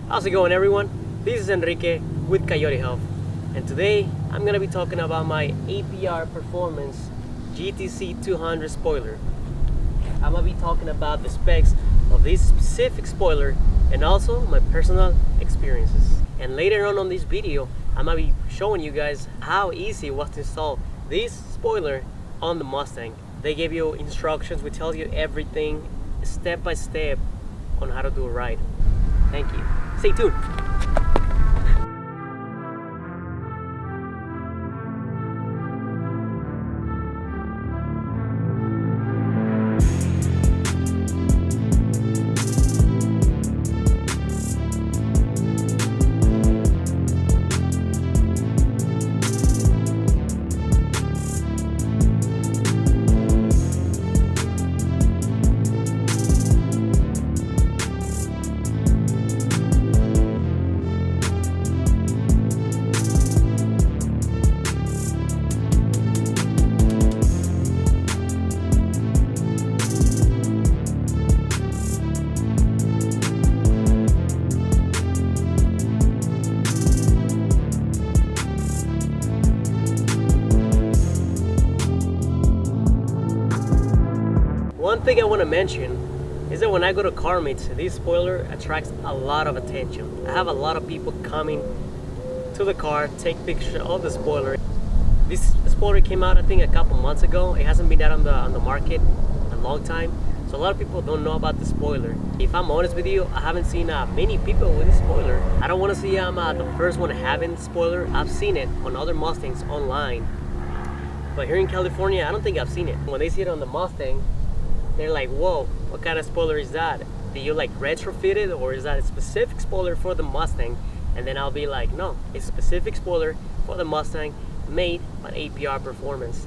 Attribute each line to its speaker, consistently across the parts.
Speaker 1: How's it going, everyone? This is Enrique with Coyote Health, and today I'm gonna be talking about my APR Performance GTC-200 spoiler. I'm gonna be talking about the specs of this specific spoiler and also my personal experiences. And later on this video, I'm gonna be showing you guys how easy it was to install this spoiler on the Mustang. They give you instructions, we tell you everything step by step on how to do it right. Thank you. Stay tuned. One thing I want to mention is that when I go to car meets, this spoiler attracts a lot of attention. I have a lot of people coming to the car, take pictures of the spoiler. This spoiler came out I think a couple months ago. It hasn't been out on the market a long time, so a lot of people don't know about the spoiler. If I'm honest with you, I haven't seen many people with this spoiler. I don't want to say I'm the first one having the spoiler. I've seen it on other Mustangs online, but here in California I don't think I've seen it. When they see it on the Mustang, they're like, whoa, what kind of spoiler is that? Do you like retrofit it, or is that a specific spoiler for the Mustang? And then I'll be like, no, it's a specific spoiler for the Mustang made by APR Performance.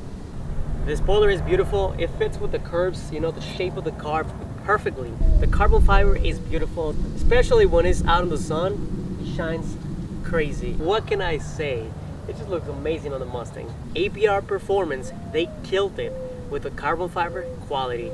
Speaker 1: The spoiler is beautiful. It fits with the curves, you know, the shape of the car perfectly. The carbon fiber is beautiful, especially when it's out in the sun. It shines crazy. What can I say? It just looks amazing on the Mustang. APR Performance, they killed it with the carbon fiber quality,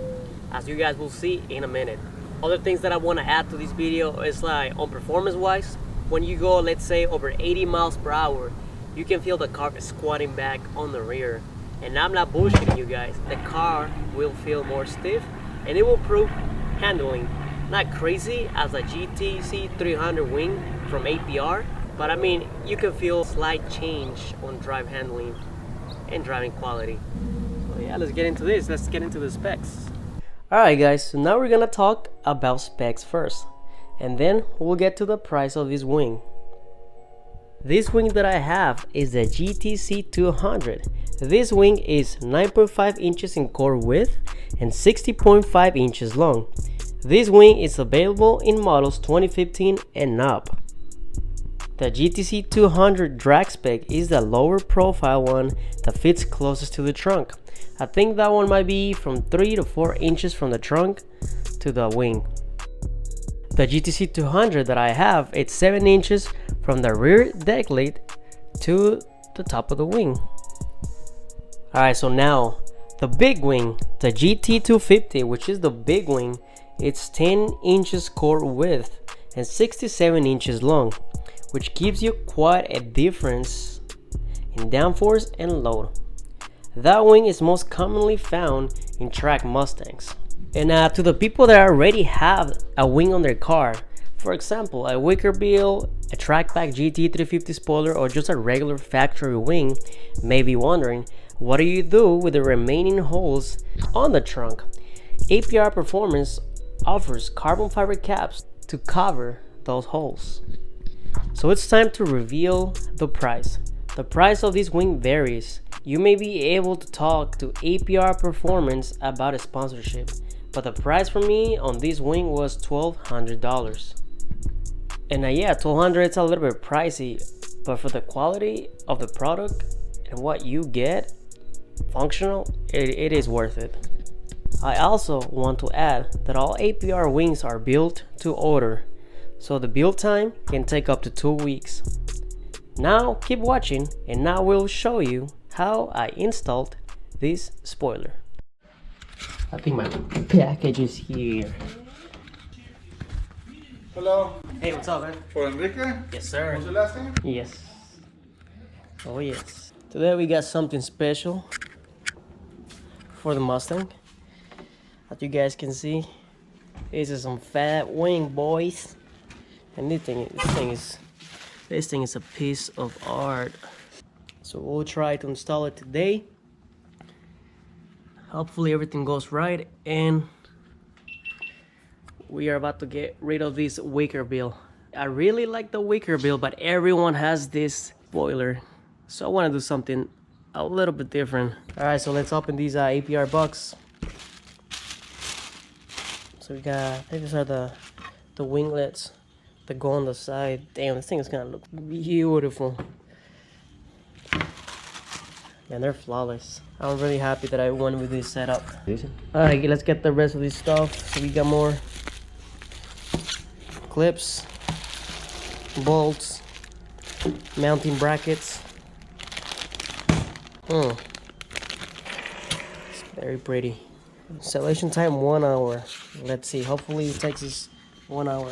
Speaker 1: as you guys will see in a minute. Other things that I want to add to this video is like on performance wise, when you go, let's say, over 80 miles per hour, you can feel the car squatting back on the rear. And I'm not bullshitting you guys, the car will feel more stiff and it will improve handling. Not crazy as a GTC-200 Wing from APR, but I mean, you can feel slight change on drive handling and driving quality. So yeah, let's get into this. Let's get into the specs. Alright guys, so now we're gonna talk about specs first, and then we'll get to the price of this wing. This wing that I have is the GTC-200. This wing is 9.5 inches in core width and 60.5 inches long. This wing is available in models 2015 and up. The GTC-200 drag spec is the lower profile one that fits closest to the trunk. I think that one might be from 3 to 4 inches from the trunk to the wing. The GTC-200 that I have, it's 7 inches from the rear deck lid to the top of the wing. Alright, so now the big wing, the GT250, which is the big wing, it's 10 inches core width and 67 inches long, which gives you quite a difference in downforce and load. That wing is most commonly found in track Mustangs. And to the people that already have a wing on their car, for example, a wicker bill, a trackback GT350 spoiler, or just a regular factory wing, may be wondering, what do you do with the remaining holes on the trunk? APR Performance offers carbon fiber caps to cover those holes. So it's time to reveal the price. The price of this wing varies. You may be able to talk to APR Performance about a sponsorship, but the price for me on this wing was $1,200. And yeah, $1,200 is a little bit pricey, but for the quality of the product and what you get, functional, it is worth it. I also want to add that all APR wings are built to order, so the build time can take up to 2 weeks. Now keep watching, and now we'll show you how I installed this spoiler. I think my package is here.
Speaker 2: Hello.
Speaker 1: Hey, what's up, man?
Speaker 2: For Enrique?
Speaker 1: Yes, sir.
Speaker 2: What's your last name?
Speaker 1: Yes. Oh, yes. Today we got something special for the Mustang. As you guys can see, this is some fat wing, boys. And this thing is a piece of art. So we'll try to install it today. Hopefully everything goes right, and we are about to get rid of this wicker bill. I really like the wicker bill, but everyone has this spoiler, so I want to do something a little bit different. All right, so let's open these APR box. So we got, I think these are the winglets that go on the side. Damn, this thing is gonna look beautiful. Man, they're flawless. I'm really happy that I went with this setup. Alright, let's get the rest of this stuff. So we got more clips, bolts, mounting brackets. It's very pretty. Installation time 1 hour. Let's see, hopefully it takes us 1 hour.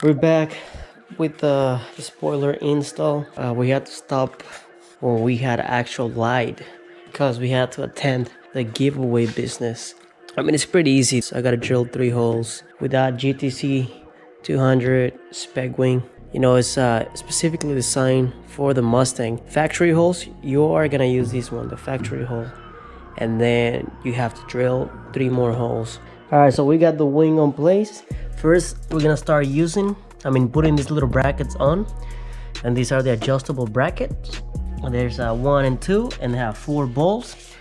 Speaker 1: We're back with the spoiler install. We had to stop when we had actual light because we had to attend the giveaway business. I mean, it's pretty easy. So I gotta drill 3 holes with that GTC-200 spec wing. You know, it's specifically designed for the Mustang. Factory holes, you are gonna use this one, the factory hole. And then you have to drill 3 more holes. All right, so we got the wing on place. First, we're gonna start putting these little brackets on. And these are the adjustable brackets. There's 1 and 2, and they have 4 bolts.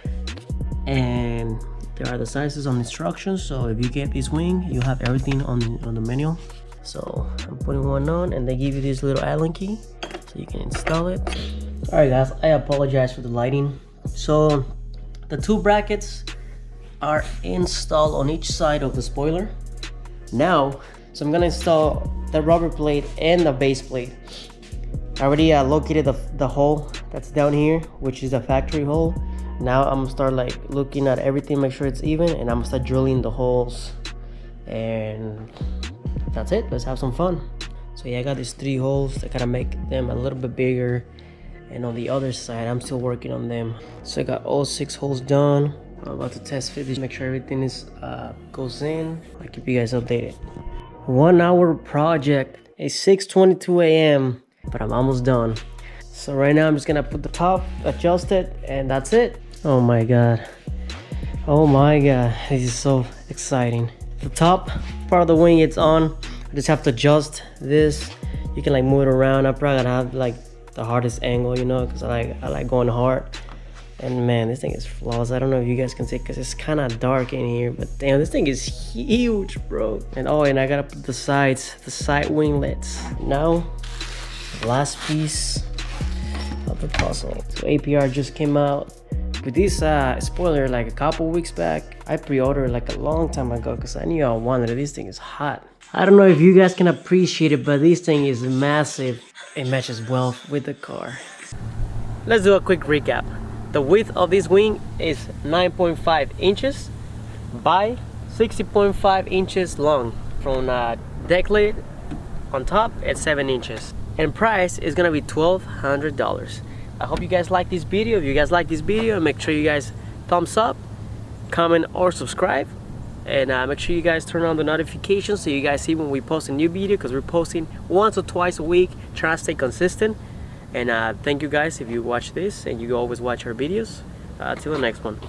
Speaker 1: And there are the sizes on instructions. So if you get this wing, you have everything on the manual. So I'm putting one on, and they give you this little Allen key so you can install it. All right, guys, I apologize for the lighting. So the 2 brackets are installed on each side of the spoiler. Now, so I'm gonna install the rubber plate and the base plate. I already located the hole that's down here, which is the factory hole. Now I'm gonna start looking at everything, make sure it's even, and I'm gonna start drilling the holes. And that's it, let's have some fun. So yeah, I got these 3 holes. I gotta make them a little bit bigger. And on the other side, I'm still working on them. So I got all 6 holes done. I'm about to test fit this, make sure everything is goes in. I'll keep you guys updated. 1 hour project. It's 6:22 a.m. but I'm almost done. So right now I'm just gonna put the top, adjust it, and that's it. Oh my god. Oh my god, this is so exciting. The top part of the wing, it's on. I just have to adjust this. You can move it around. I'm probably gonna have the hardest angle, you know, because I like going hard. And man, this thing is flawless. I don't know if you guys can see because it's kind of dark in here, but damn, this thing is huge, bro. And and I gotta put the side winglets. Now, the last piece of the puzzle. So APR just came out with this spoiler a couple weeks back. I pre-ordered a long time ago because I knew I wanted it. This thing is hot. I don't know if you guys can appreciate it, but this thing is massive. It matches well with the car. Let's do a quick recap. The width of this wing is 9.5 inches by 60.5 inches long. From deck lid on top at 7 inches. And price is gonna be $1,200. I hope you guys like this video. If you guys like this video, make sure you guys thumbs up, comment, or subscribe. And make sure you guys turn on the notifications so you guys see when we post a new video, because we're posting once or twice a week, trying to stay consistent. And thank you guys if you watch this and you always watch our videos. Till the next one.